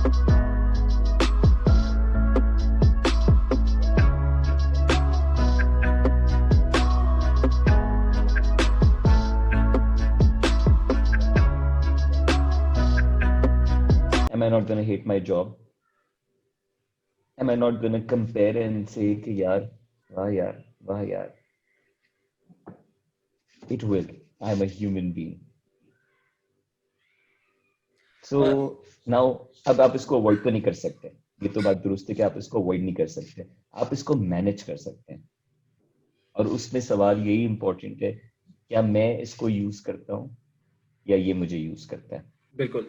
Am I not going to hate my job? Am I not going to compare and say कि यार वाह यार? It will. I am a human being. So now अब आप इसको avoid तो नहीं कर सकते, ये तो बात दुरुस्त है कि आप इसको अवॉइड नहीं कर सकते, आप इसको मैनेज कर सकते हैं। और उसमें सवाल यही इंपॉर्टेंट है, क्या मैं इसको यूज करता हूँ या ये मुझे यूज करता है। बिल्कुल।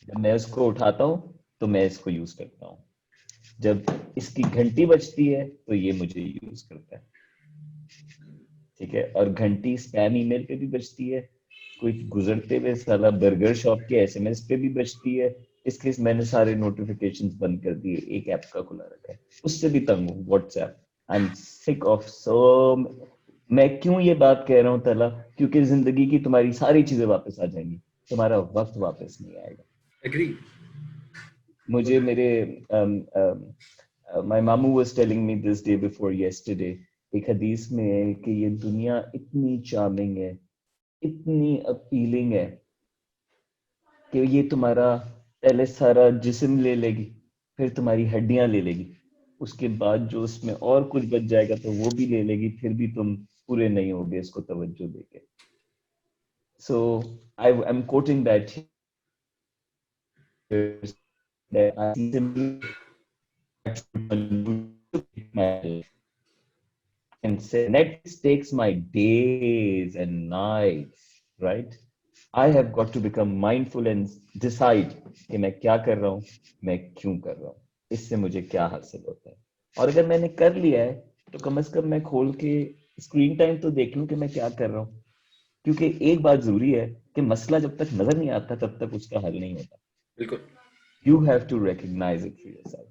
जब मैं इसको उठाता हूँ तो मैं इसको यूज करता हूँ, जब इसकी घंटी बजती है तो ये मुझे यूज करता है, ठीक है। और घंटी स्पैम ईमेल पे भी बजती है, कोई गुजरते हुए साला बर्गर शॉप के एसएमएस पे भी बजती है। इसके मैंने सारे नोटिफिकेशंस बंद कर दिए, एक ऐप का खुला रखा है, उससे भी तंग हूँ, WhatsApp. I am sick of so. मैं क्यों ये बात कह रहा हूँ तला, क्योंकि जिंदगी की तुम्हारी सारी चीजें वापस आ जाएंगी, तुम्हारा वक्त वापस नहीं आएगा। एग्री। मुझे मेरे माय मामू was telling me this day before yesterday, एक हदीस में है कि ये दुनिया इतनी चार्मिंग है, इतनी अपीलिंग है कि ये तुम्हारा पहले सारा जिस्म ले लेगी, फिर तुम्हारी हड्डियां ले लेगी, उसके बाद जो उसमें और कुछ बच जाएगा तो वो भी ले लेगी, फिर भी तुम पूरे नहीं होगे इसको तवज्जो देके। So I am quoting that I simply and say Netflix takes my days and nights, right? I have got to become mindful and decide कि मैं क्या कर रहा हूँ, मैं क्यों कर रहा हूँ, इससे मुझे क्या हासिल होता है। और अगर मैंने कर लिया है तो कम से कम मैं खोल के स्क्रीन टाइम तो देख लूं कि मैं क्या कर रहा हूँ, क्योंकि एक बात जरूरी है कि मसला जब तक नजर नहीं आता तब तक उसका हल नहीं होता। बिल्कुल। You have to recognize it for yourself.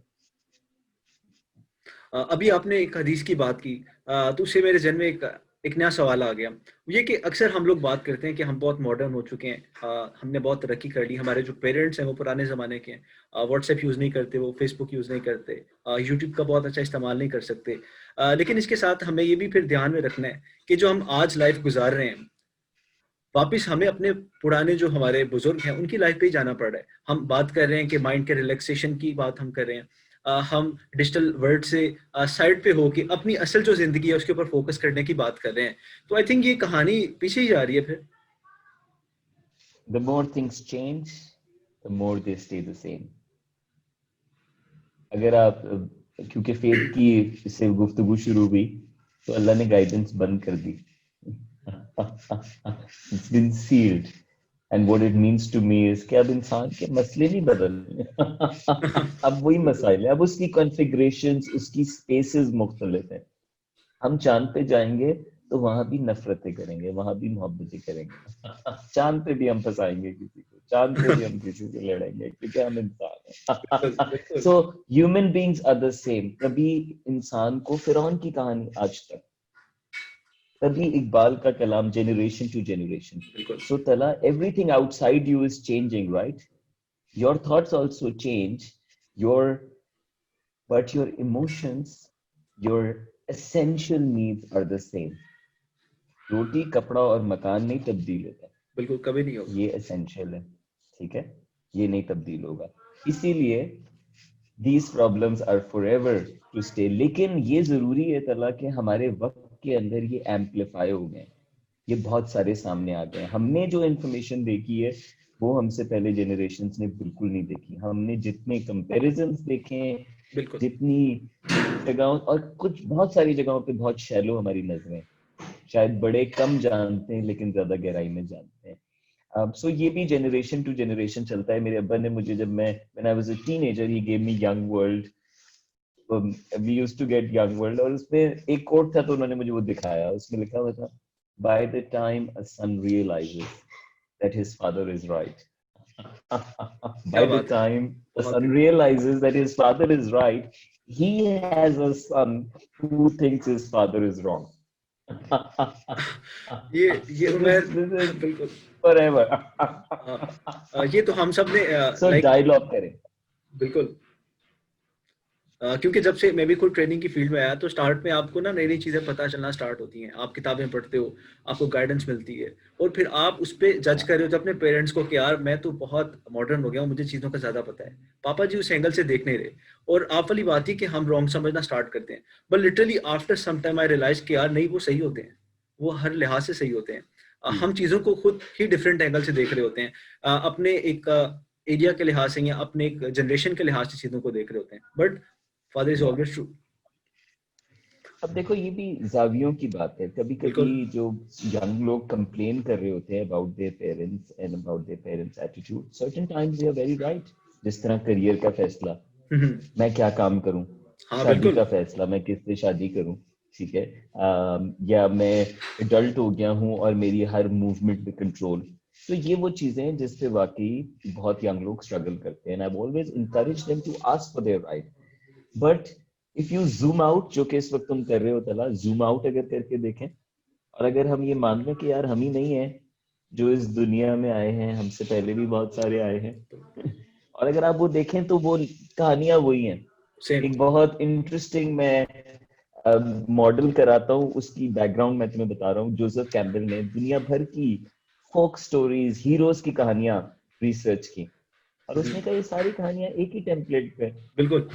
अभी आपने एक हदीस की बात की, तो उससे मेरे जहन में एक नया सवाल आ गया। ये कि अक्सर हम लोग बात करते हैं कि हम बहुत मॉडर्न हो चुके हैं, हमने बहुत तरक्की कर ली, हमारे जो पेरेंट्स हैं वो पुराने ज़माने के हैं, व्हाट्सएप यूज़ नहीं करते, वो फेसबुक यूज़ नहीं करते, यूट्यूब का बहुत अच्छा इस्तेमाल नहीं कर सकते। लेकिन इसके साथ हमें ये भी फिर ध्यान में रखना है कि जो हम आज लाइफ गुजार रहे हैं, वापिस हमें अपने पुराने जो हमारे बुजुर्ग हैं उनकी लाइफ पे ही जाना पड़ रहा है। हम बात कर रहे हैं कि माइंड के रिलैक्सेशन की बात हम कर रहे हैं, हम डिजिटल वर्ल्ड से साइड पे हो के अपनी असल जो जिंदगी है उसके ऊपर फोकस करने की बात कर रहे हैं। तो आई थिंक ये कहानी पीछे ही जा रही है फिर। The more things change, the more they stay the same. अगर आप क्योंकि फेथ की इससे गुफ्तगू शुरू हुई तो अल्लाह ने गाइडेंस बंद कर दी। It's been sealed. And what it means to me is कि अब इंसान के मसले नहीं बदल अब वही मसाइल है, अब उसकी कॉन्फ़िगरेशंस, उसकी स्पेसेस मुख्तलिफ हैं। हम चांद पे जाएंगे तो वहां भी नफरतें करेंगे, वहां भी मोहब्बतें करेंगे। चांद पे भी हम फंसाएंगे किसी को, चांद पे भी हम किसी से लड़ेंगे, क्योंकि हम इंसान हैं। So human beings are the same. कभी इंसान को फिरौन की कहानी आज तक, कभी इकबाल का कलाम, जनरेशन टू जनरेशन। सो तला everything outside you is changing, right? Your thoughts also change, your but your emotions, your essential needs are the same. रोटी, कपड़ा और मकान नहीं तब्दील होता, बिल्कुल कभी नहीं होगा, ये एसेंशियल है, ठीक है, ये नहीं तब्दील होगा। इसीलिए these problems are forever to stay। लेकिन ये जरूरी है तला कि हमारे वक्त के अंदर ये एम्पलीफाई हो गए, ये बहुत सारे सामने आ गए। हमने जो इंफॉर्मेशन देखी है वो हमसे पहले जनरेशन्स ने बिल्कुल नहीं देखी। हमने जितने कंपैरिजंस देखे, जितनी जगहों, और कुछ बहुत सारी जगहों पे बहुत शैलो हमारी नजरें, शायद बड़े कम जानते हैं लेकिन ज्यादा गहराई में जानते हैं। सो ये भी जनरेशन टू जनरेशन चलता है। मेरे अब्बा ने मुझे, जब मैं when I was a teenager, he gave me Young World, we used to get Young World, और उसमें एक कोट था तो उन्होंने मुझे वो दिखाया, उसमें लिखा हुआ था, by the time a son realizes that his father is right, by the time a son realizes that his father is right, he has a son who thinks his father is wrong. ये उमर बिल्कुल forever। ये तो हम सब ने so dialogue करें, बिल्कुल। क्योंकि जब से मैं भी खुद ट्रेनिंग की फील्ड में आया तो स्टार्ट में आपको ना नई नई चीज़ें पता चलना स्टार्ट होती हैं, आप किताबें पढ़ते हो, आपको गाइडेंस मिलती है और फिर आप उस पर जज हाँ कर रहे हो अपने पेरेंट्स को कि यार मैं तो बहुत मॉडर्न हो गया हूँ, मुझे चीज़ों का ज़्यादा पता है। पापा जी उस एंगल से देख नहीं रहे और आप वाली बात ही कि हम रॉन्ग समझना स्टार्ट करते हैं। But literally after some time I realize कि यार नहीं, वो सही होते हैं, वो हर लिहाज से सही होते हैं। जी हम चीज़ों को खुद ही डिफरेंट एंगल से देख रहे होते हैं, अपने एक एरिया के लिहाज से या अपने एक जनरेशन के लिहाज से चीज़ों को देख रहे होते हैं। बट फादर इज या ऑलवेज ट्रू। अब देखो ये भी जावियों की बात है। कभी कभी बिल्कुल। जो यंग लोग कंप्लेन कर रहे होते हैं about their parents and about their parents attitude, certain times they are very right. जिस तरह करियर का फैसला, हम्म। मैं क्या काम करूं, हाँ शादी बिल्कुल। का फैसला, मैं किससे शादी करूं, ठीक है, या मैं एडल्ट हो गया हूं और मेरी हर मूवमेंट पे कंट्रोल। तो ये वो चीजें हैं जिस पे वाकई बहुत यंग लोग स्ट्रगल करते हैं। I always encourage them to ask for their right. But if you zoom out, जो कि इस वक्त तुम कर रहे हो तला, जूम आउट अगर करके देखें और अगर हम ये मान लें कि यार हम ही नहीं है जो इस दुनिया में आए हैं, हमसे पहले भी बहुत सारे आए हैं और अगर आप वो देखें तो वो कहानियां वही हैं। सेम। एक बहुत इंटरेस्टिंग मैं मॉडल कराता हूँ, उसकी बैकग्राउंड मैं तुम्हें बता रहा हूँ। जोसेफ कैम्पबेल ने दुनिया भर की फोक स्टोरीज, हीरोज की कहानियां रिसर्च की और उसने कहा ये सारी कहानियां एक ही टेम्पलेट पे। बिल्कुल।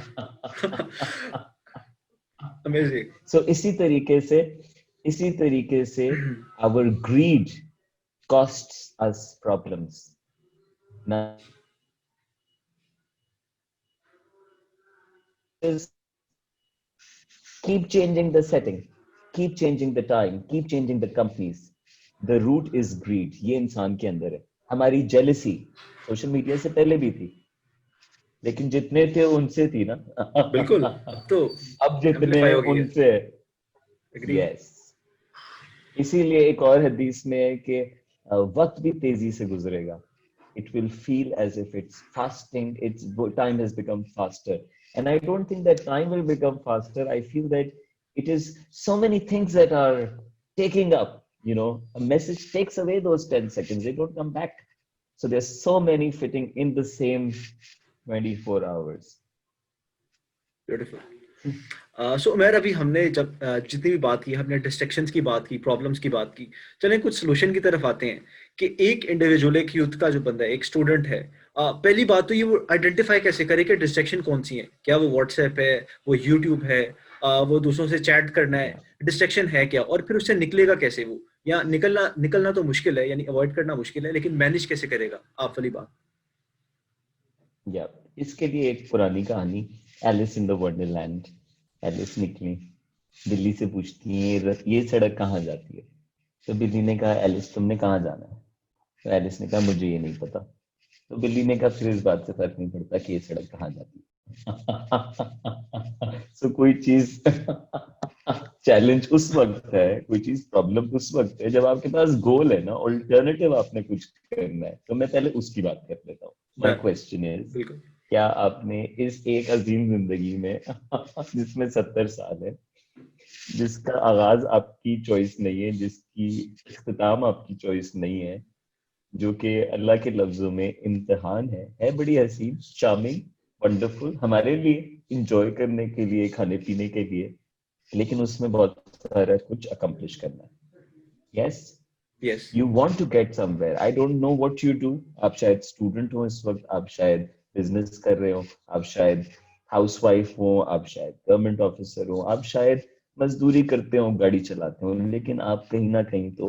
अमेजिंग। सो इसी तरीके से our greed costs us problems. Now, is keep changing the setting, keep changing the time, keep changing the companies. The root is greed. ये इंसान के अंदर है। हमारी jealousy सोशल मीडिया से पहले भी थी, लेकिन जितने थे उनसे थी ना। बिल्कुल। अब तो अब जितने एम्पलीफाई हो गई है। उनसे। एग्री। यस। इसीलिए एक और हदीस में है कि वक्त भी तेजी से गुजरेगा। It will feel as if it's fasting, its time has become faster. And I don't think that time will become faster. I feel that it is so many things that are taking up, you know, a message takes away those 10 seconds, they don't come back. So there's so many fitting in the same 24 hours. Beautiful. सो उमर, अभी हमने जब जितनी भी बात की, हमने distractions की बात की, प्रॉब्लम्स की बात की, चलें कुछ सोल्यूशन की तरफ आते हैं कि एक इंडिविजुअल, एक यूथ का जो बंदा है, एक स्टूडेंट है, पहली बात तो ये वो आइडेंटिफाई कैसे करे कि डिस्ट्रैक्शन कौन सी है। क्या वो व्हाट्सएप है, वो यूट्यूब है, वो दूसरों से चैट करना है, Yeah, डिस्ट्रैक्शन है क्या, और फिर उससे निकलेगा कैसे वो, या निकलना निकलना तो मुश्किल है, यानी अवॉइड करना मुश्किल है, लेकिन मैनेज कैसे करेगा, आप वाली बात। yeah. इसके लिए एक पुरानी कहानी, Alice in the Wonderland. Alice निकली, बिल्ली से पूछती है ये सड़क कहाँ जाती है। तो बिल्ली ने कहा एलिस तुमने कहाँ जाना है। तो एलिस ने कहा मुझे ये नहीं पता। तो बिल्ली ने कहा फिर इस बात से फर्क नहीं पड़ता कि ये सड़क कहाँ जाती है। सो कोई चीज चैलेंज उस वक्त है, कोई चीज प्रॉब्लम उस वक्त है जब आपके पास गोल है ना, ऑल्टरनेटिव आपने कुछ करना है। तो मैं पहले उसकी बात कर लेता हूँ। My done. क्वेश्चन इज, बिल्कुल। क्या आपने इस एक अजीम जिंदगी में जिसमें 70 साल है, जिसका आगाज आपकी चॉइस नहीं है, जिसकी इख्तिताम आपकी चॉइस नहीं है, जो कि अल्लाह के लफ्जों में इम्तिहान है बड़ी हसीन, चार्मिंग, वंडरफुल हमारे लिए, इंजॉय करने के लिए, खाने पीने के लिए, लेकिन उसमें बहुत सारा कुछ अकम्प्लिश करना है। Yes, yes. You want to get somewhere, I don't know what you do. आप शायद स्टूडेंट हो इस वक्त, आप शायद बिजनेस कर रहे हो, आप शायद हाउसवाइफ हो, आप शायद गवर्नमेंट ऑफिसर हो, आप शायद मजदूरी करते हो, गाड़ी चलाते हो, लेकिन आप कहीं ना कहीं तो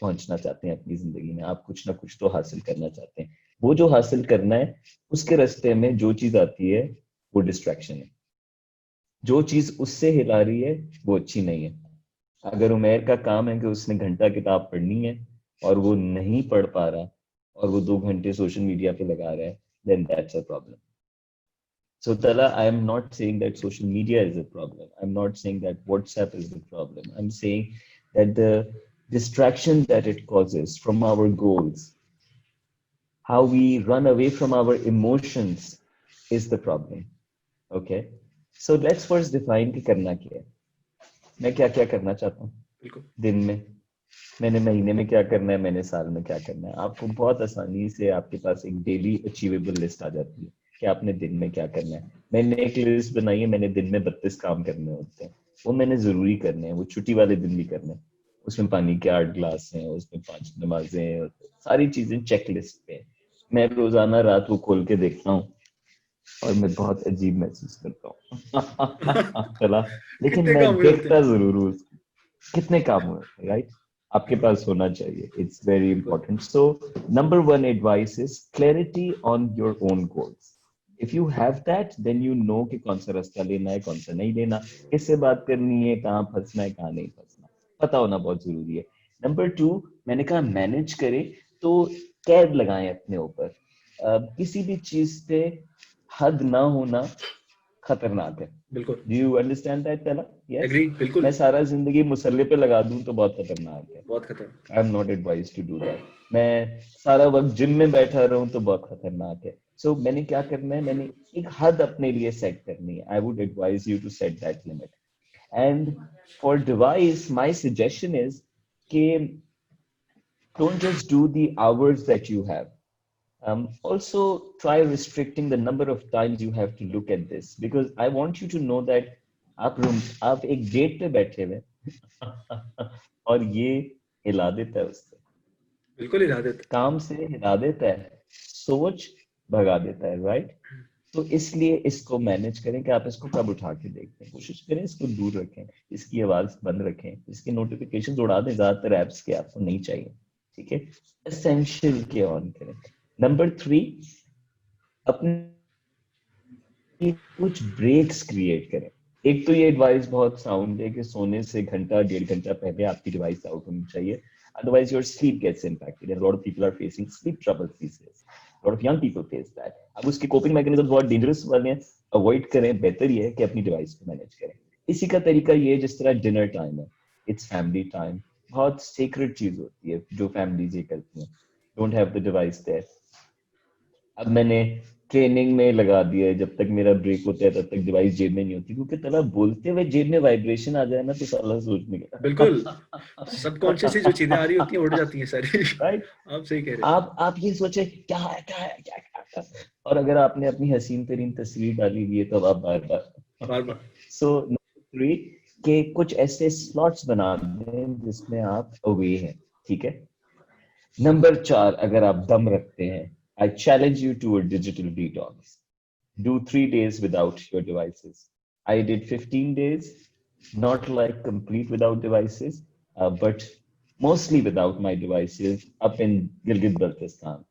पहुंचना चाहते हैं अपनी जिंदगी में। आप कुछ ना कुछ तो हासिल करना चाहते हैं। वो जो हासिल करना है, उसके रास्ते में जो चीज आती है वो डिस्ट्रैक्शन है। जो चीज उससे हिला रही है वो अच्छी नहीं है। अगर उमेर का काम है कि उसने घंटा किताब पढ़नी है और वो नहीं पढ़ पा रहा और वो 2 घंटे सोशल मीडिया पे लगा रहा है, then that's a problem. So Tala, I am not saying that social media is a problem. I'm not saying that WhatsApp is the problem. I'm saying that the distraction that it causes from our goals, how we run away from our emotions is the problem. Okay? So let's first define कि करना क्या है। मैं क्या क्या करना चाहता हूँ बिल्कुल। दिन में, मैंने महीने में क्या करना है, मैंने साल में क्या करना है। आपको बहुत आसानी से आपके पास एक डेली अचीवेबल लिस्ट आ जाती है। कि आपने दिन में क्या करना है। मैंने एक लिस्ट बनाई है, मैंने दिन में 32 काम करने होते हैं, वो मैंने जरूरी करने हैं, वो छुट्टी वाले दिन भी करने हैं। उसमें पानी के 8 ग्लास हैं, उसमें 5 नमाजें हैं, सारी चीजें चेक लिस्ट पे हैं। मैं रोजाना रात को खोल के देखता हूँ और मैं बहुत अजीब महसूस करता हूँ चला, लेकिन कितने मैं काम हुए होते देखता हैं। जरूर हूँ उसको। कितने काम हुए, राइट? आपके पास होना चाहिए, इट्स वेरी बिल्कुल important. So number one advice is clarity on your own goals. If you have that, then you know कि कौन सा रास्ता लेना है, कौन सा नहीं लेना, किससे बात करनी है, कहाँ फंसना है, कहाँ नहीं फंसना, पता होना बहुत जरूरी है। नंबर टू, मैंने कहा मैनेज करें, तो कैद लगाएं अपने ऊपर। किसी भी चीज पे हद ना होना खतरनाक है। बिल्कुल डू यू अंडरस्टैंड दैट पहला? यस। एग्री बिल्कुल मैं सारा जिंदगी मुसल्ले पे लगा दूं तो बहुत खतरनाक है। बहुत खतरनाक। I am not advise to do that. मैं सारा वक्त जिम में बैठा रहूं तो बहुत खतरनाक है। सो मैंने क्या करना है, मैंने एक हद अपने लिए सेट करनी है। I would advise you to set that limit. And for device my suggestion is कि don't just do the hours that you have. Also, try restricting the number of times you have to look at this, because I want you to know that आप एक date पे बैठे हुए और ये हिला देता है उससे, बिल्कुल हिला देते काम से हिला देता है, सोच भगा देता है, राइट? तो इसलिए इसको मैनेज करें कि आप इसको कब उठा के देखते हैं, कोशिश करें इसको दूर रखें, इसकी आवाज बंद रखें, इसके नोटिफिकेशन उड़ा दें, ज्यादातर ऐप्स के आपको नहीं चाहिए, ठीक है? एसेंशियल के ऑन करें। नंबर थ्री, अपने कुछ ब्रेक्स क्रिएट करें। एक तो ये एडवाइस बहुत साउंड है कि सोने से घंटा 1.5 घंटा पहले आपकी डिवाइस आउट होनी चाहिए, otherwise your sleep gets impacted and a lot of people are facing sleep troubles these days. A lot of young people face that. अब उसके coping mechanisms बहुत dangerous वाले हैं, अवॉइड करें, बेहतर ये है कि अपनी डिवाइस को मैनेज करें। इसी का तरीका ये है, जिस तरह डिनर टाइम है, इट्स फैमिली टाइम, बहुत सीक्रेट चीज होती है जो फैमिलीज ये करती हैं, don't have the device there. अब मैंने ट्रेनिंग में लगा दिया है, जब तक मेरा ब्रेक होता है तब तक डिवाइस जेब में नहीं होती, क्योंकि तला बोलते हुए जेब में वाइब्रेशन आ जाए ना तो साला सोचने का बिल्कुल सबकॉन्शियसली जो चीजें आ रही होती हैं उड़ जाती हैं सारी राइट। आप सही कह रहे आप ये सोचे क्या है, क्या है, क्या है, क्या है? और अगर आपने अपनी हसीन तरीन तस्वीर डाली हुई है तो आप बार बार बार बार सो नंबर थ्री, के कुछ ऐसे स्लॉट्स बना दें जिसमें आप अवे हैं, ठीक है? नंबर चार, अगर आप दम रखते हैं, I challenge you to a digital detox. Do 3 days without your devices. I did 15 days, not like complete without devices, but mostly without my devices up in Gilgit Baltistan.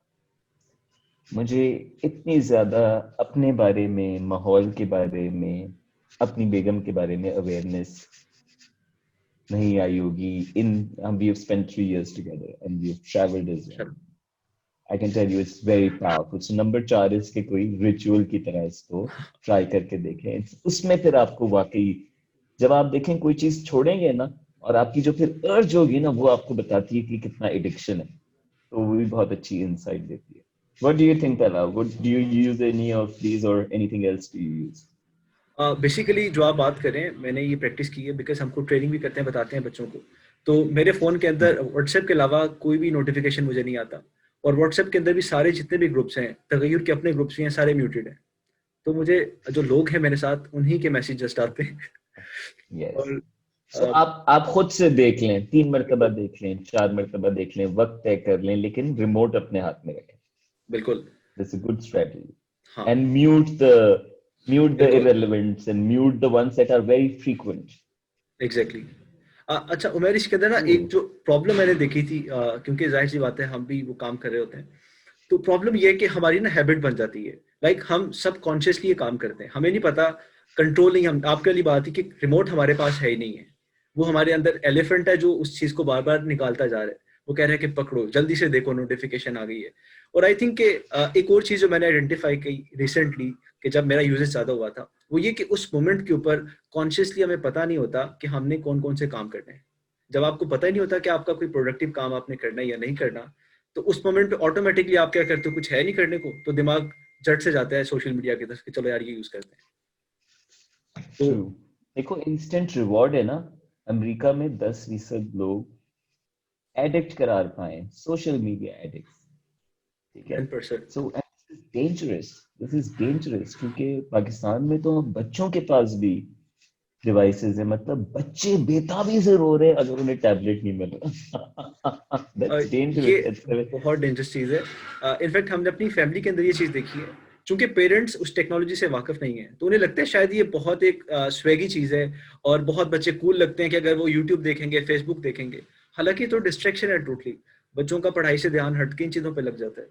मुझे इतनी ज्यादा अपने बारे में, माहौल के बारे में, अपनी बेगम के बारे में अवेयरनेस नहीं आई होगी। इन we have spent 3 years together and we have traveled as well. चलो I can tell you it's very powerful. So number 4 इसके कोई रिचुअल की तरह इसको ट्राई करके देखें। उसमें फिर आपको वाकई, जब आप देखें कोई चीज छोड़ेंगे ना, और आपकी जो फिर अर्ज होगी ना, वो आपको बताती है कि कितना एडिक्शन है, तो वो भी बहुत अच्छी इंसाइट देती है। What do you think, Pella? What do you use any of these or anything else do you use? Basically जो आप बात करें मैंने ये प्रैक्टिस की है बिकॉज हमको ट्रेनिंग भी करते हैं बताते हैं बच्चों को। तो मेरे फ़ोन के अंदर व्हाट्सएप के अलावा कोई भी नोटिफिकेशन मुझे नहीं आता और व्हाट्सएप के अंदर भी सारे जितने भी ग्रुप्स हैं तगैयुर के अपने ग्रुप्स भी हैं सारे म्यूटेड हैं। तो मुझे जो लोग हैं मेरे साथ उन्हीं के मैसेज जस्ट आते हैं Yes. और So अ, आप खुद से देख लें, 3 मरतबा बिल्कुल देख लें, 4 मरतबा देख लें, वक्त तय कर लें, लेकिन रिमोट अपने हाथ में रखें। बिल्कुल That's a good strategy. हाँ And mute the बिल्कुल irrelevants and mute the ones that are very frequent. Exactly अच्छा उमेर इसके अंदर ना एक True. जो प्रॉब्लम मैंने देखी थी क्योंकि जाहिर सी बात है हम भी वो काम कर रहे होते हैं। तो प्रॉब्लम ये है कि हमारी ना हैबिट बन जाती है लाइक हम सब कॉन्शियसली ये काम करते हैं हमें नहीं पता कंट्रोल नहीं हम आपके वाली बात है कि रिमोट हमारे पास है ही नहीं है। वो हमारे अंदर एलिफेंट है जो उस चीज को बार बार निकालता जा रहा है। वो कह रहा है कि पकड़ो जल्दी से देखो नोटिफिकेशन आ गई है। और आई थिंक कि एक और चीज जो मैंने आइडेंटिफाई की रिसेंटली कि जब मेरा यूजेज ज्यादा हुआ था वो ये कि उस मोमेंट के ऊपर कॉन्शियसली हमें पता नहीं होता कि हमने कौन कौन से काम करने हैं। जब आपको पता ही नहीं होता कि आपका कोई प्रोडक्टिव काम आपने करना है या नहीं करना तो उस मोमेंट पे ऑटोमेटिकली आप क्या करते हो कुछ है नहीं करने को तो दिमाग झट से जाता है सोशल मीडिया की तरफ कि चलो यार ये यूज करते हैं। तो True. देखो इंस्टेंट रिवॉर्ड है ना, अमेरिका में 10% लोग एडिक्ट करार पाए, सोशल मीडिया एडिक्ट, ठीक है? 10% so dangerous, this is dangerous, क्योंकि पाकिस्तान में तो बच्चों के पास भी डिवाइसेस है, मतलब बच्चे बेताबी से रो रहे हैं अगर उन्हें टैबलेट नहीं मिल रहा। दैट्स ये डेंजरस। बहुत डेंजरस चीज है। इनफैक्ट हमने अपनी फैमिली के अंदर ये चीज देखी है, क्योंकि पेरेंट्स उस टेक्नोलॉजी से वाकिफ नहीं है, तो उन्हें लगता है शायद ये बहुत एक स्वैगी चीज है, और बहुत बच्चे कूल लगते हैं कि अगर वो यूट्यूब देखेंगे, फेसबुक देखेंगे। हालांकि तो डिस्ट्रैक्शन है टोटली, बच्चों का पढ़ाई से ध्यान हटके इन चीजों पे लग जाता है।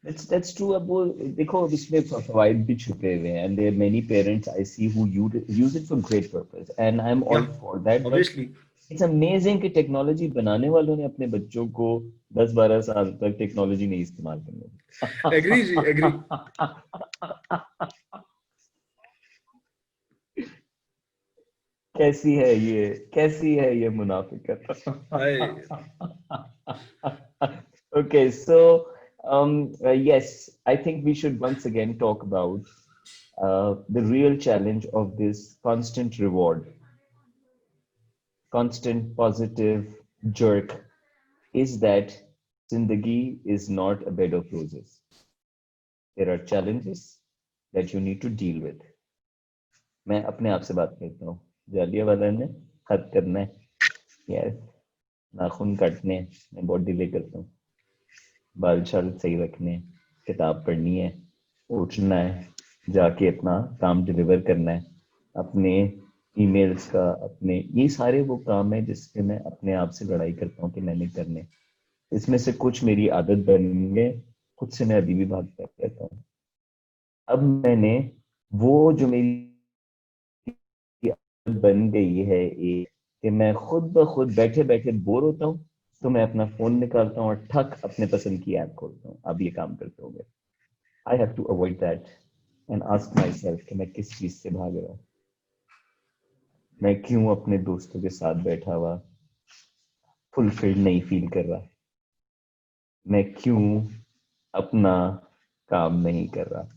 That's true. अब वो देखो, अब इसमें फवाइद भी छुपे हुए हैं, and there are many parents I see who use it for great purpose, and I'm या all for that. But obviously. it's amazing कि टेक्नोलॉजी बनाने वालों ने अपने बच्चों को 10-12 साल तक टेक्नोलॉजी नहीं इस्तेमाल करने एग्री जी, एग्री। दी। कैसी है ये मुनाफिकत। हाय। Okay, so yes, I think we should once again talk about the real challenge of this constant reward, constant positive jerk, is that Zindagi is not a bed of roses. There are challenges that you need to deal with. मैं अपने आप से बात करता हूँ, जालियांवाला ने खत करना है यार, नाखून काटने हैं, मैं बहुत डिले करता हूँ, बाल शाल सही रखने हैं, किताब पढ़नी है, उठना है, जाके अपना काम डिलीवर करना है, अपने ईमेल्स का, अपने ये सारे वो काम है जिससे मैं अपने आप से लड़ाई करता हूँ कि मैंने करने। इसमें से कुछ मेरी आदत बन गए, खुद से मैं अभी भी भागता रहता हूँ। अब मैंने वो जो मेरी आदत बन गई है एक, कि मैं खुद ब खुद बैठे बैठे बोर होता हूँ तो मैं अपना फोन निकालता हूँ और ठक अपने पसंद की ऐप खोलता हूँ, अब ये काम करते होंगे। I have to avoid that and ask myself कि मैं किस चीज से भाग रहा हूँ। मैं क्यों अपने दोस्तों के साथ बैठा हुआ फुलफिल्ड नहीं फील कर रहा, मैं क्यों अपना काम नहीं कर रहा।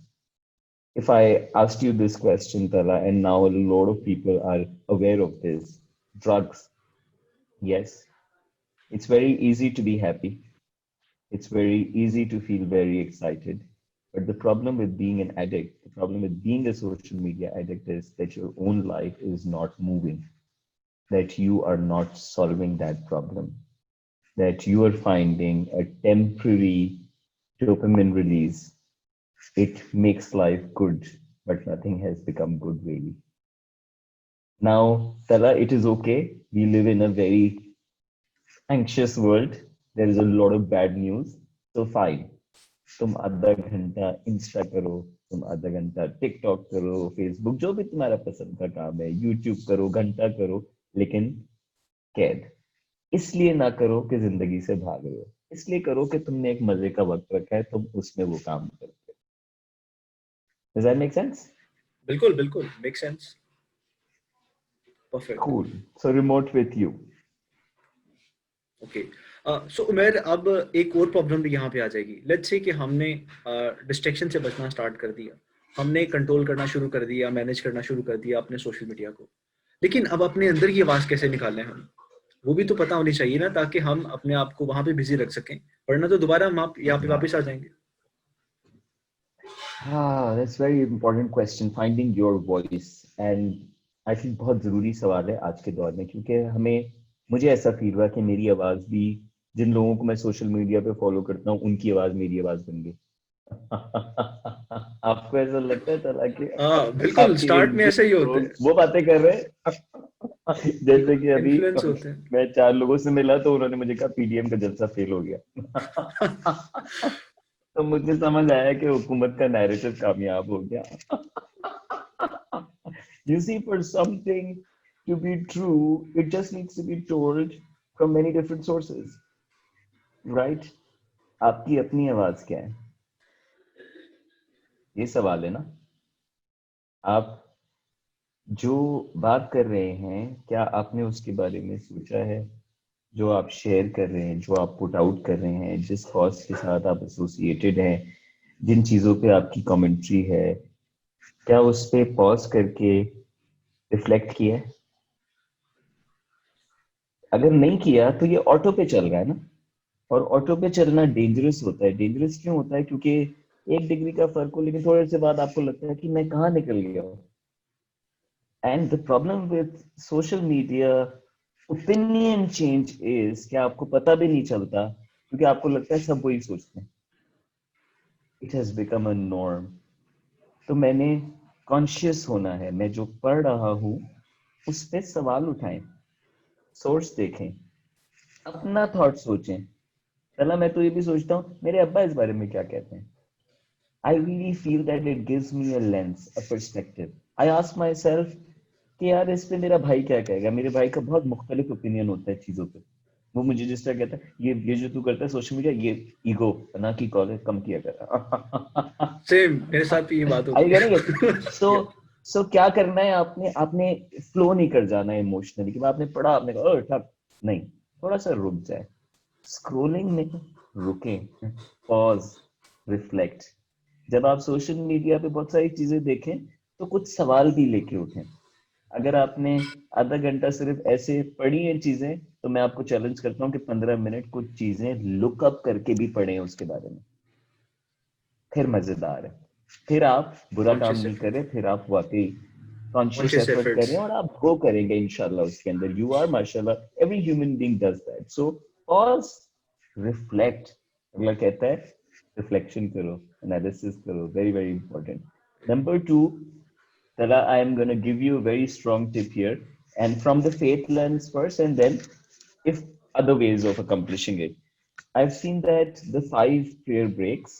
If I asked you this question, Tala, and now a lot of people are aware of this, drugs, yes, it's very easy to be happy. It's very easy to feel very excited. But the problem with being an addict, the problem with being a social media addict is that your own life is not moving, that you are not solving that problem, that you are finding a temporary dopamine release. It makes life good, but nothing has become good really. Now, Tala, it is okay. We live in a very anxious world. There is a lot of bad news. So fine. तुम आधा घंटा Insta करो, तुम आधा घंटा TikTok करो, Facebook, जो भी तुम्हारा पसंद का काम है, यूट्यूब करो, घंटा करो, लेकिन कैद इसलिए ना करो कि जिंदगी से भाग रहे हो, इसलिए करो कि तुमने एक मजे का वक्त रखा है, तुम उसमें वो काम करते हो। Does that make sense? बिल्कुल बिल्कुल, make sense. Perfect. Cool. So remote with you. Okay. So Umer, अब एक और प्रॉब्लम भी यहाँ पे आ जाएगी। लेट्स से कि हमने डिस्ट्रैक्शन से बचना स्टार्ट कर दिया, हमने कंट्रोल करना शुरू कर दिया, मैनेज करना शुरू कर दिया अपने सोशल मीडिया को, लेकिन अब अपने अंदर की आवाज़ कैसे निकालें हम? वो भी तो पता होनी चाहिए ना, ताकि हम अपने आप को वहाँ पे बिजी रख सकें, वरना तो दोबारा हम आप यहाँ पे Yeah. वापस आ जाएंगे। That's very important question, finding your voice. And I think बहुत जरूरी सवाल है आज के दौर में, क्योंकि हमें, मुझे ऐसा फील हुआ कि मेरी आवाज भी, जिन लोगों को मैं सोशल मीडिया पे फॉलो करता हूँ, उनकी आवाज मेरी आवाज बन गई। आपको ऐसा लगता है तला कि हाँ बिल्कुल, आपके स्टार्ट इर्द में ऐसा ही गिर्द होता लोग है। वो बातें कर रहे हैं? जैसे कि अभी इन्फ्लुएंस होते हैं। मैं 4 लोगों से मिला तो उन्होंने मुझे कहा पीडीएम का जलसा फेल हो गया। तो मुझे समझ आया कि हुकूमत का नैरेटिव कामयाब हो गया। You see, for something to be true, it just needs to be told from many different sources, right? आपकी अपनी आवाज क्या है, ये सवाल है ना। आप जो बात कर रहे हैं, क्या आपने उसके बारे में सोचा है? जो आप शेयर कर रहे हैं, जो आप पुट आउट कर रहे हैं, जिस कॉज के साथ आप एसोसिएटेड हैं, जिन चीजों पे आपकी कमेंट्री है, क्या उस पे पॉज करके रिफ्लेक्ट किया है? अगर नहीं किया तो ये ऑटो पे चल रहा है ना, और ऑटो पे चलना डेंजरस होता है। डेंजरस क्यों होता है? क्योंकि एक डिग्री का फर्क हो, लेकिन थोड़े से बाद आपको लगता है कि मैं कहाँ निकल गया हूँ. And the problem with social media opinion change is कि आपको पता भी नहीं चलता, क्योंकि आपको लगता है सब वही सोचते हैं. It has become a norm. तो मैंने कॉन्शियस होना है, मैं जो पढ़ रहा हूँ उस पे सवाल उठाएं, सोर्स देखें, अपना थॉट सोचें. पहला मैं तो ये भी सोचता हूँ मेरे अब्बा इस बारे में क्या कहते हैं. I really feel that it gives me a lens, a perspective. I ask myself कि यार इस पे मेरा भाई क्या कहेगा. मेरे भाई का बहुत मुख्तलिफ ओपिनियन होता है चीजों पे. वो मुझे जिस तरह कहता है ये जो तू करता है सोशल मीडिया, ये ईगो ना की कॉल है, कम किया कर. सेम मेरे साथ भी ये बात Are होती you getting it? है। So so क्या करना है, आपने आपने फ्लो नहीं कर जाना है इमोशनली कि आपने पढ़ा, आपने कहा ओ ठक नहीं, थोड़ा सा रुक जाए. स्क्रोलिंग में रुके, पॉज, रिफ्लेक्ट. जब आप सोशल मीडिया पे बहुत सारी चीजें देखें तो कुछ सवाल भी लेके उठें. अगर आपने आधा घंटा सिर्फ ऐसे पढ़ी है चीजें, तो मैं आपको चैलेंज करता हूँ कि 15 मिनट कुछ चीजें लुकअप करके भी पढ़ें उसके बारे में. फिर मजेदार है. फिर आप बुरा काम कॉन्शियस नहीं एफर्ट, करें, फिर आप वाकई कॉन्शियस कॉन्शियस एफर्ट एफर्ट्स। करें और आप ग्रो करेंगे इंशाल्लाह उसके अंदर. यू आर माशाल्लाह, every human being does that. So pause, reflect. अगला कहता है रिफ्लेक्शन करो, एनालिसिस करो, very very important. Number 2, Tala, I am going to give you a very strong tip here, and from the faith lens first, and then if other ways of accomplishing it. I've seen that the 5 prayer breaks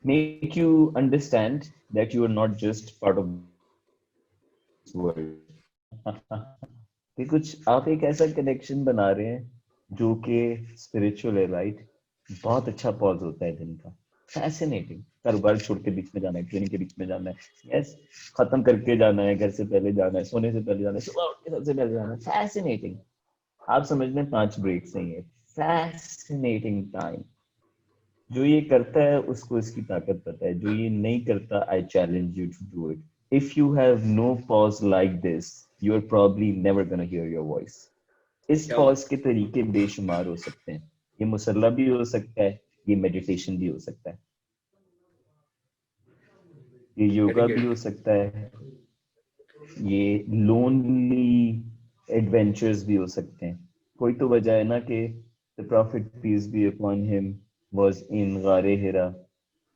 make you understand that you are not just part of this world. कि कुछ आप एक ऐसा connection बना रहे हैं जो कि स्पिरिचुअल है, राइट. बहुत अच्छा पॉज होता है दिन का. फैसिनेटिंग. कारोबार छोड़ के बीच में जाना है, ट्रेनिंग के बीच में जाना है, यस, खत्म करके जाना है, घर से पहले जाना है, सोने से पहले जाना है, सुबह उठ के सबसे पहले जाना है. फैसिनेटिंग. आप समझ लें 5 ब्रेक्स हैं ये. Fascinating time. जो ये करता है उसको इसकी ताकत पता है, जो ये नहीं करता, I challenge you to do it. If you have no pause like this, you're probably never gonna hear your voice. इस क्या पॉज बात। के तरीके बेशुमार हो सकते हैं. ये मुसल्ला भी हो सकता है, ये मेडिटेशन भी हो सकता है, ये योगा वेरी भी गुड। हो सकता है, ये लोनली एडवेंचर्स भी हो सकते हैं. कोई तो वजह है ना कि the prophet peace be upon him was in गारे हिरा.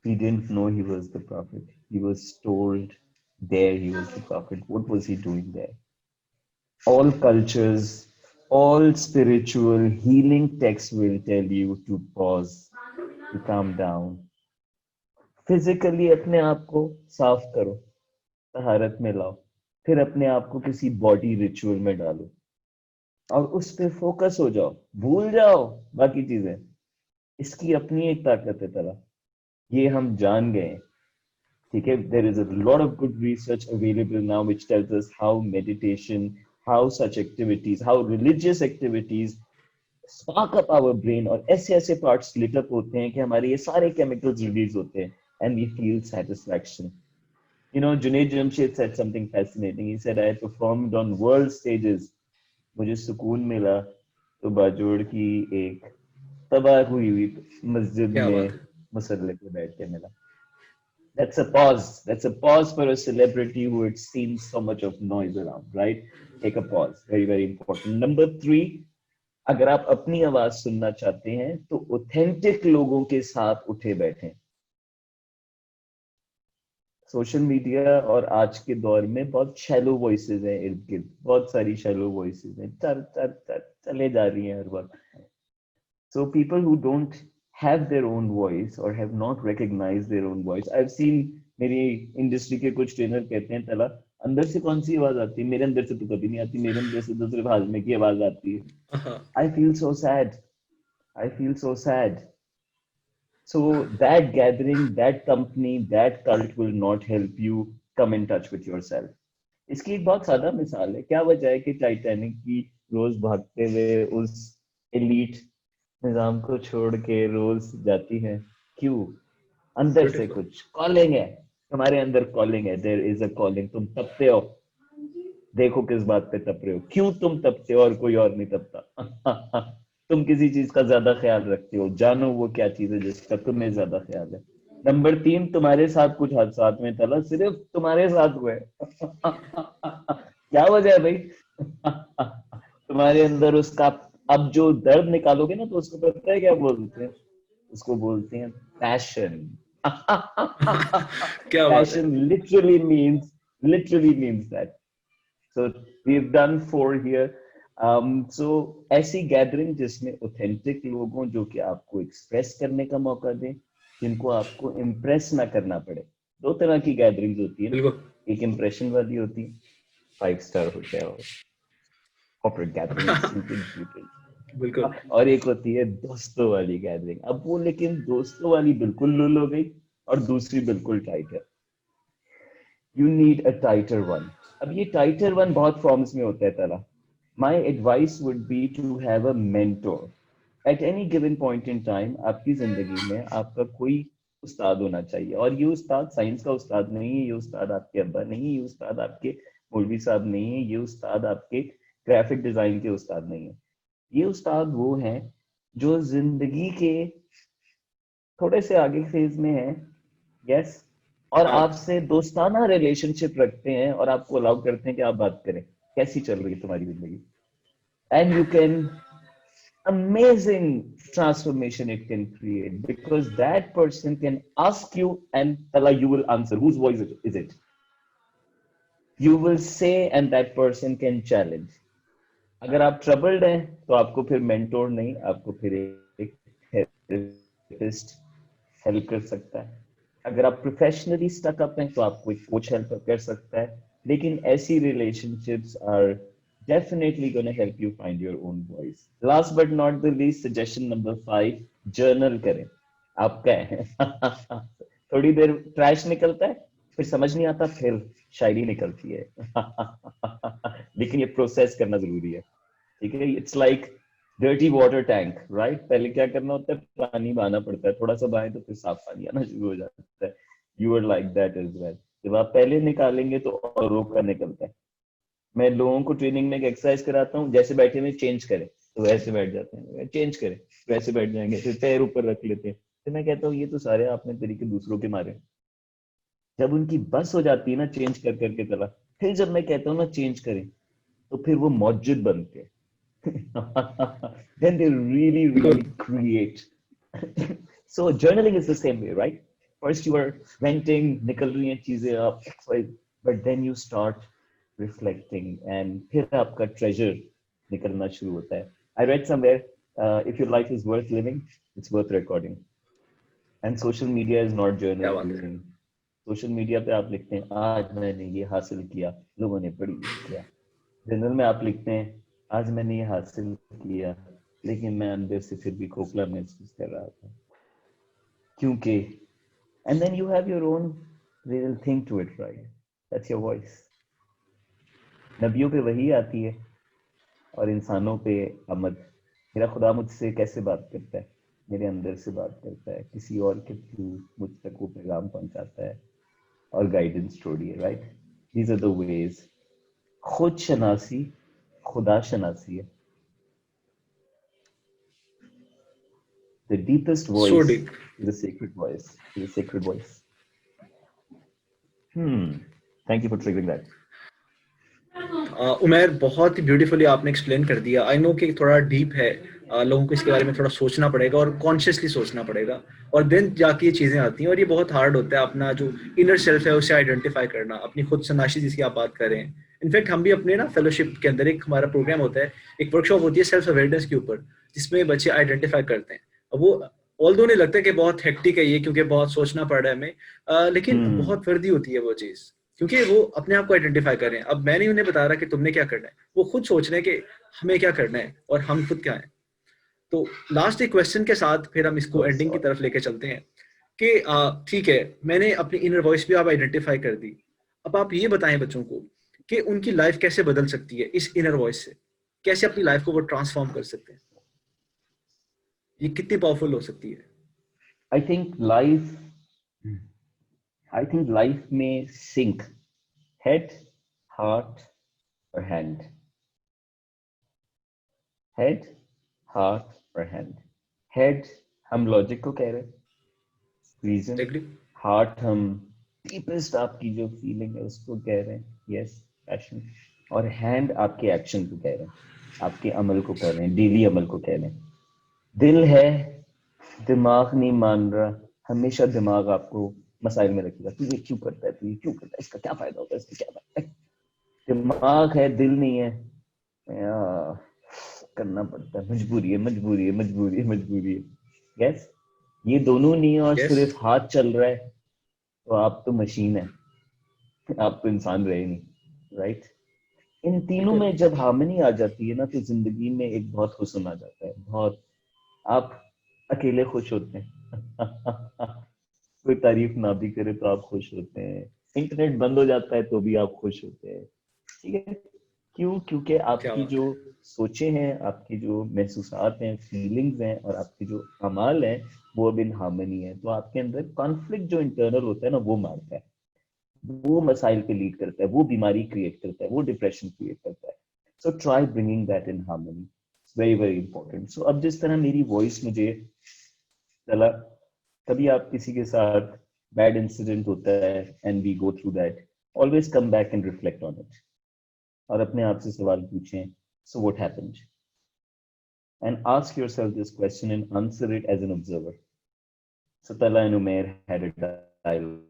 He didn't know he was the prophet. He was told there he was the prophet. What was he doing there? All cultures, all spiritual healing texts will tell you to pause, to calm down. Physically अपने आप को साफ करो, तहारत में लाओ, फिर अपने आप को किसी बॉडी रिचुअल में डालो और उस पे फोकस हो जाओ, भूल जाओ बाकी चीजें. इसकी अपनी एक ताकत है तरह. ये हम जान गए. ठीक है, there is a lot of good research available now which tells us how meditation, how such activities, how religious activities spark up our brain, और ऐसे ऐसे parts lit up होते हैं कि हमारे ये सारे chemicals release होते हैं and we feel satisfaction. You know, Junaid Jamshed said something fascinating. He said, I performed on world stages. मुझे सुकून मिला तो बाजोड़ की एक तबाह हुई हुई मस्जिद क्या बात में है। मुसल्ले पे बैठ के मिला. That's a pause. That's a pause for a celebrity who had seen so much of noise around, right? Take a pause. Very, very important. Number 3, अगर आप अपनी आवाज सुनना चाहते हैं तो ऑथेंटिक लोगों के साथ उठे बैठें. सोशल मीडिया और आज के दौर में बहुत शैलो वॉइसेस हैं इर्द गिर्द, बहुत सारी शैलो वॉइसेस हैं, चल चल चल चले जा रही हैं हर वक्त. So people who don't have their own voice or have not recognized their own voice, I've seen मेरी इंडस्ट्री के कुछ ट्रेनर कहते हैं तला अंदर से कौन सी आवाज आती है, मेरे अंदर से तो कभी नहीं आती, मेरे अंदर से तो सिर्फ हाजमे की आवाज आती है. हाँ। I feel so sad. I feel so sad. So that gathering, that company, that cult will not help you come in touch with yourself. इसकी एक बहुत सादा मिसाल है. क्या वजह है कि टाइटैनिक की रोज भागते हुए उस एलीट निजाम को छोड़ के रोज जाती है, क्यों? अंदर से ब्यूटीफुल। कुछ कॉलिंग है. तुम्हारे अंदर कॉलिंग है. There is a calling. तुम तपते हो, देखो किस बात पे तप रहे हो, क्यों तुम तपते हो और कोई और नहीं तपता. तुम किसी चीज का ज्यादा ख्याल रखते हो, जानो वो क्या चीज है जिसका तुम्हें ज्यादा ख्याल है। नंबर 3, तुम्हारे साथ कुछ हादसा में तला सिर्फ तुम्हारे साथ हुए। क्या वजह है भाई? तुम्हारे अंदर उसका, अब जो दर्द निकालोगे ना तो उसको पता है क्या बोलते हैं? उसको बोलते हैं पैशन। क्या बात है। Passion literally means that. So we've done 4 here. So ऐसी गैदरिंग जिसमें ऑथेंटिक लोग हों जो कि आपको एक्सप्रेस करने का मौका दें, जिनको आपको इम्प्रेस ना करना पड़े। 2 तरह की गैदरिंग्स होती है ना, बिल्कुल। एक इम्प्रेशन वाली होती है, 5 star hotel, corporate gathering, suited booted, बिल्कुल। और एक होती है दोस्तों वाली गैदरिंग। अब वो लेकिन दोस्तों वाली बिल्कुल लुल हो गई और दूसरी बिल्कुल टाइट है। You need a tighter one. अब ये टाइटर वन बहुत फॉर्म्स में होता है तला। My advice would be to have a mentor at any given point in time. आपकी जिंदगी में आपका कोई उस्ताद होना चाहिए, और ये उस्ताद साइंस का उस्ताद नहीं है, ये उस्ताद आपके अब्बा नहीं है, ये उस्ताद आपके मौलवी साहब नहीं है, ये उस्ताद आपके ग्राफिक डिजाइन के उस्ताद नहीं है। ये उस्ताद वो हैं जो जिंदगी के थोड़े से आगे फेज में है, यस, और हाँ। आपसे दोस्ताना रिलेशनशिप रखते हैं और आपको अलाउ करते हैं कि आप बात करें कैसी चल रही है तुम्हारी जिंदगी, and you can, amazing transformation it can create, because that person can ask you and tala you will answer whose voice is it, you will say and that person can challenge. अगर आप troubled हैं तो आपको फिर mentor नहीं, आपको फिर एक थेरेपिस्ट हेल्प कर सकता है। अगर आप प्रोफेशनली स्टक अप हैं तो आपको एक कोच हेल्प कर सकता है। लेकिन ऐसी relationships are definitely going to help you find your own voice. Last but not the least, suggestion number 5, journal करें। आपका है थोड़ी देर ट्रैश निकलता है, फिर समझ नहीं आता, फिर शायरी निकलती है। लेकिन ये प्रोसेस करना जरूरी है, ठीक है? It's like dirty water tank, right? पहले क्या करना होता है, पानी बहाना पड़ता है, थोड़ा सा बहाए तो फिर साफ पानी आना शुरू हो जाता है। You are like that as well. जब आप पहले निकालेंगे तो और रोका निकलता है। मैं लोगों को ट्रेनिंग में एक एक्सरसाइज कराता हूँ, जैसे बैठे में चेंज करें तो वैसे बैठ जाते हैं, चेंज करें वैसे बैठ जाएंगे, फिर पैर ऊपर रख लेते हैं। तो मैं कहता हूँ ये तो सारे आपने तरीके दूसरों के मारे। जब उनकी बस हो जाती है ना चेंज कर करके चला, फिर जब मैं कहता हूँ ना चेंज करें, तो फिर वो मौजूद बनते हैं। then they really बिल्कुल। create. So journaling is the same way, right? First you are venting, निकल रही हैं चीजें आप, but then you start reflecting and फिर आपका treasure निकलना शुरू होता है। I read somewhere, if your life is worth living, it's worth recording. And social media is not क्या बात है। journalism. सोशल मीडिया पे आप लिखते हैं आज मैंने ये हासिल किया, लोगों ने पढ़ी लिया। जनरल में आप लिखते हैं आज मैंने ये हासिल किया, लेकिन मैं अंदर से फिर भी खोखला महसूस कर रहा था, क्योंकि, and then you have your own real thing to it, right? That's your voice. नबियों पे वही आती है और इंसानों पे आमद। मेरा खुदा मुझसे कैसे बात करता है? मेरे अंदर से बात करता है, किसी और के थ्रू मुझ तक वो पैगाम पहुंचाता है, और गाइडेंस स्टोरी है, right? These are the ways. खुद शनासी खुदा शनासी है। The deepest so voice deep. is a sacred voice. Is a sacred voice. Thank you for triggering that. उमेर, बहुत ही ब्यूटीफुली आपने एक्सप्लेन कर दिया। आई नो कि थोड़ा डीप है, लोगों को इसके बारे में थोड़ा सोचना पड़ेगा और कॉन्शियसली सोचना पड़ेगा, और देन जाके ये चीज़ें आती हैं, और ये बहुत हार्ड होता है अपना जो इनर सेल्फ है उसे आइडेंटिफाई करना, अपनी खुद शनाख्ती जिसकी आप बात कर रहे हैं। इनफैक्ट हम भी अपने ना फेलोशिप के अंदर एक हमारा प्रोग्राम होता है, एक वर्कशॉप होती है सेल्फ अवेयरनेस के ऊपर, जिसमें बच्चे आइडेंटिफाई करते हैं। अब वो ऑल्दो नहीं लगता कि बहुत हेक्टिक है ये, क्योंकि बहुत सोचना पड़ रहा है हमें, लेकिन Hmm. बहुत वर्दी होती है वो चीज़, क्योंकि वो अपने आप को आइडेंटिफाई कर रहे हैं। अब मैं नहीं उन्हें बता रहा कि तुमने क्या करना है, वो खुद सोच रहे हैं कि हमें क्या करना है और हम खुद क्या हैं। तो लास्ट एक क्वेश्चन के साथ फिर हम इसको Of एंडिंग की sorts. तरफ लेके चलते हैं कि ठीक है, मैंने अपनी इनर वॉइस भी आप आइडेंटिफाई कर दी। अब आप ये बताएं बच्चों को कि उनकी लाइफ कैसे बदल सकती है इस इनर वॉइस से, कैसे अपनी लाइफ को वो ट्रांसफॉर्म कर सकते हैं, ये कितनी पावरफुल हो सकती है। I think life. I think life may sink head, heart, or hand. Head, heart और हैंड. हेड हम लॉजिक को कह रहे हैं, रीजन. Agree? हार्ट हम डीपेस्ट आपकी जो फीलिंग है उसको कह रहे हैं, यस, पैशन. और हैंड आपके एक्शन को कह रहे हैं, आपके अमल को कह रहे हैं, डेली अमल को कह रहे हैं. दिल है, दिमाग नहीं मान रहा, हमेशा दिमाग आपको मसाइल में रखेगा, तू ये क्यों करता है, तू ये क्यों करता है, इसका क्या फायदा होता है, इसका क्या फायदा है. दिमाग है, दिल नहीं है, यार करना पड़ता है, मजबूरी है, मजबूरी है, मजबूरी है, मजबूरी है. यस, ये दोनों नहीं है और Yes. सिर्फ हाथ चल रहा है, तो आप तो मशीन है, आप तो इंसान रहे नहीं, राइट. इन तीनों बिल्कुल. में जब हार्मनी आ जाती है ना, तो जिंदगी में एक बहुत हुस्न आ जाता है, बहुत. आप अकेले खुश होते हैं कोई तारीफ ना भी करे तो आप खुश होते हैं, इंटरनेट बंद हो जाता है तो भी आप खुश होते हैं, ठीक है. क्यों? क्योंकि क्या आपकी बात जो है. सोचें हैं, आपकी जो महसूसात हैं, फीलिंग्स हैं, और आपके जो अमाल हैं, वो अब इन हार्मनी है. तो आपके अंदर कॉन्फ्लिक्ट जो इंटरनल होता है ना, वो मारता है, वो मसाइल पे लीड करता है, वो बीमारी क्रिएट करता है, वो डिप्रेशन क्रिएट करता है. So try bringing that in harmony, very very important. So अब जिस तरह मेरी वॉइस मुझे चला, कभी आप किसी के साथ बैड इंसिडेंट होता है and we go through that, always come back and reflect on it, और अपने आप से सवाल पूछें, so what happened, and ask yourself this question and answer it as an observer. So Tala and Umair had a dialogue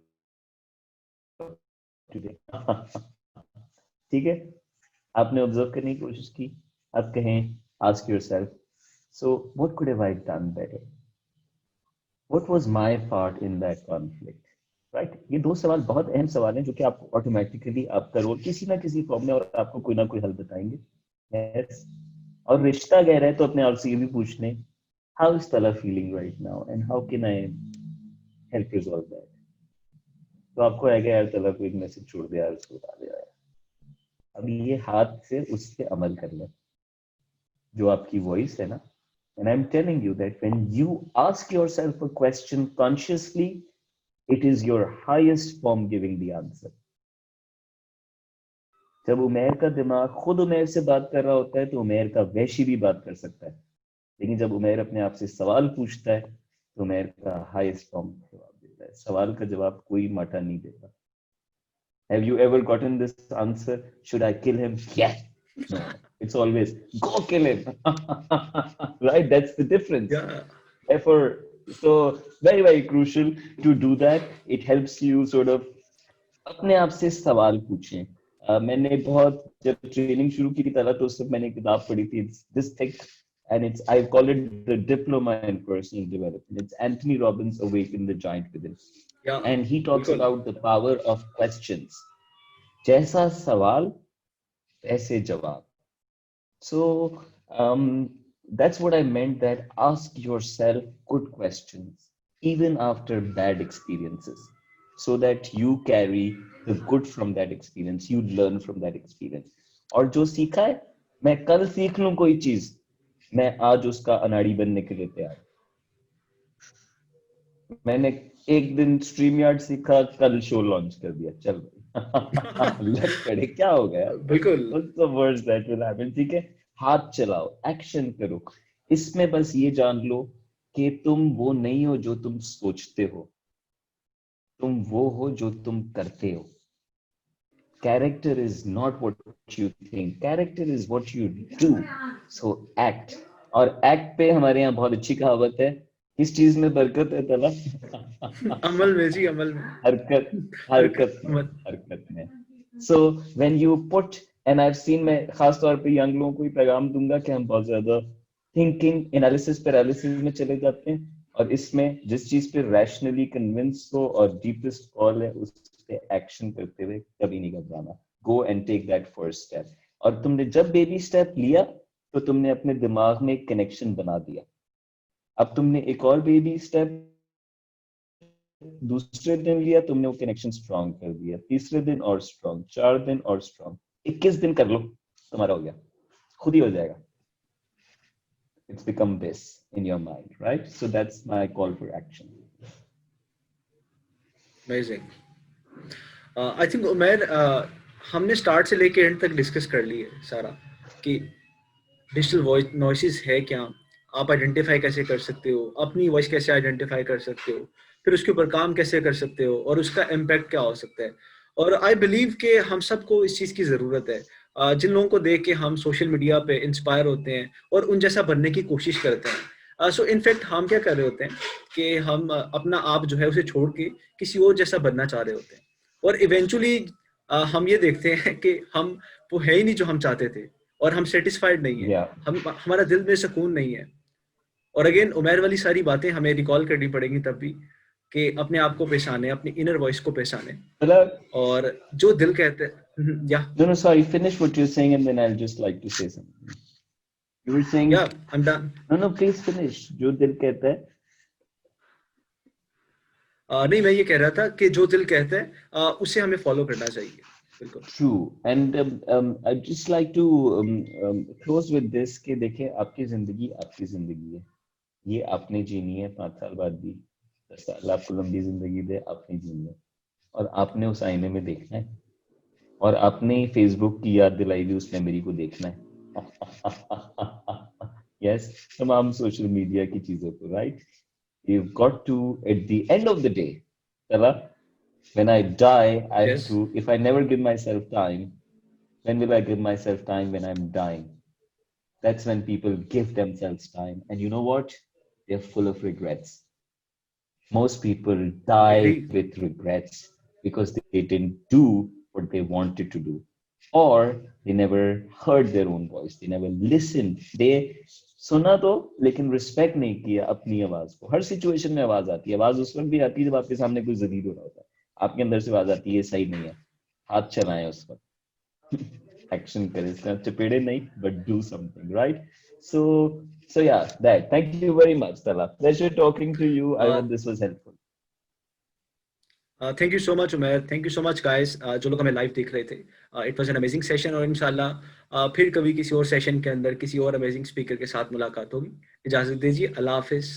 today. ठीक है, आपने observe करने की कोशिश की, अब कहें, ask yourself, so what could have I done better, what was my part in that conflict, right. ये दो सवाल बहुत अहम सवाल हैं जो कि आपको ऑटोमेटिकली आपका रोल किसी ना किसी फॉर्म में, और आपको कोई ना कोई हल बताएंगे. yes. और रिश्ता गहरा है तो अपने आप से ये भी पूछ लें, how is Tala feeling right now and how can I help resolve that. तो आपको आएगा यार Tala को एक मैसेज छोड़ दे यार, उसको बता दे यार. अब ये हाथ से उस पे अमल कर ले, जो आपकी वॉइस है ना. And I'm telling you that when you ask yourself a question consciously, it is your highest form giving the answer. जब उमेर का दिमाग खुद उमेर से बात कर रहा होता है तो उमेर का वैशी भी बात कर सकता है, लेकिन जब उमेर अपने आप से सवाल पूछता है तो उमेर का हाईएस्ट फॉर्म जवाब देता है. सवाल का जवाब कोई माटा नहीं देता. Have you ever gotten this answer? Should I kill him? Yeah. No. It's always go kill him. Right? That's the difference. Yeah. Therefore, so very very crucial to do that. It helps you sort of अपने आप से सवाल पूछें. मैंने बहुत जब training शुरू की थी तला, तो उस वक्त मैंने किताब पढ़ी थी, this thick, and it's I call it the diploma in personal development. It's Anthony Robbins' Awaken the Giant Within. Yeah. And he talks बिल्कुल. about the power of questions. जैसा सवाल वैसे जवाब. So that's what I meant, that ask yourself good questions even after bad experiences, so that you carry the good from that experience, you learn from that experience. और जो सीखा है, मैं कल सीख लूं कोई चीज, मैं आज उसका अनाड़ी बनने के लिए तैयार. मैंने एक दिन स्ट्रीम यार्ड सीखा, कल शो लॉन्च कर दिया, चल लग पड़े, क्या हो गया, बिल्कुल. what's the worst that will happen. ठीक है, हाथ चलाओ, एक्शन करो. इसमें बस ये जान लो कि तुम वो नहीं हो जो तुम सोचते हो, तुम वो हो जो तुम करते हो. Character is not what you think, character is what you do. So act. और एक्ट पे हमारे यहाँ बहुत अच्छी कहावत है, किस चीज में बरकत है तला? अमल में जी, अमल में. हरकत, हरकत. हरकत में, हरकत में. So when you put, and I have seen, मैं खास तौर पे यंग लोगों को ही पैगाम दूंगा कि हम बहुत ज्यादा थिंकिंग एनालिसिस पैरालिसिस में चले जाते हैं, और इसमें जिस चीज पे रैशनली कन्विंस हो और डीपेस्ट कॉल है, उस पे एक्शन करते हुए कभी नहीं घबराना. Go and take that first step. और तुमने जब बेबी स्टेप लिया तो तुमने अपने दिमाग में एक कनेक्शन बना दिया. अब तुमने एक और बेबी स्टेप दूसरे दिन लिया, तुमने वो कनेक्शन स्ट्रॉन्ग कर दिया, तीसरे दिन और स्ट्रॉन्ग, 4 दिन और स्ट्रॉन्ग, 21 दिन कर लो, तुम्हारा हो गया, खुद ही हो जाएगा. It's become this in your mind, right? So that's my call for action. Amazing. I think Umar, हमने स्टार्ट से लेके एंड तक डिस्कस कर ली है सारा, कि डिजिटल वॉइस नॉइसेस है क्या, आप आइडेंटिफाई कैसे कर सकते हो, अपनी वॉइस कैसे आइडेंटिफाई कर सकते हो, फिर उसके ऊपर काम कैसे कर सकते हो और उसका इम्पैक्ट क्या हो सकता है। और आई बिलीव कि हम सबको इस चीज़ की ज़रूरत है। जिन लोगों को देख के हम सोशल मीडिया पे इंस्पायर होते हैं और उन जैसा बनने की कोशिश करते हैं, सो इनफैक्ट हम क्या कर रहे होते हैं कि हम अपना आप जो है उसे छोड़ के किसी और जैसा बनना चाह रहे होते हैं, और इवेंचुअली हम ये देखते हैं कि हम वो है ही नहीं जो हम चाहते थे, और हम सेटिस्फाइड नहीं है, या हम हमारा दिल में सुकून नहीं है। और अगेन उमर वाली सारी बातें हमें रिकॉल करनी पड़ेंगी तब भी, कि अपने आप को पहचाने, अपनी इनर वॉइस को पहचाने, मतलब और जो दिल कहते या no, sorry, finish what you're saying and then I'll just like to say something. You were saying, या I am done. no, please finish. जो दिल कहता है. नहीं, मैं ये कह रहा था कि जो दिल कहता है उसे हमें फॉलो करना चाहिए। बिल्कुल। True. And I'd just like to close with this कि देखिए आपकी जिंदगी है, ये आपने जीनी है, 5 साल बाद भी, 10 साल आपको लंबी जिंदगी दे, आपने जीनी है, और आपने उस आईने में देखना है, और आपने फेसबुक की याद दिलाई हुई उस मेमोरी को देखना है। यस, तमाम सोशल मीडिया की चीजों को, right? You've got to, at the end of the day, Tala, when I die, I have yes. to, if I never give myself time, when will I give myself time? When I'm dying. That's when people give themselves time. And you know what? They're full of regrets. Most people agree. die with regrets because they didn't do what they wanted to do. Or they never heard their own voice. They never listened. They सुना तो लेकिन respect नहीं किया अपनी आवाज को। हर situation में आवाज आती है, आवाज उस वक्त भी आती है जब आपके सामने कोई जलील हो रहा होता है, आपके अंदर से आवाज आती है सही नहीं है, हाथ चलाएं उस वक्त, एक्शन करें, इसका चपेड़े नहीं, but do something, right? So yeah, that. Thank you very much, Tala. Pleasure talking to you. I hope this was helpful. Thank you so much Umar, thank you so much guys जो लोग हमें live देख रहे थे। It was an amazing session, और इंशाल्लाह फिर कभी किसी और सेशन के अंदर किसी और अमेजिंग स्पीकर के साथ मुलाकात होगी। इजाजत दीजिए, अल्लाह हाफिज।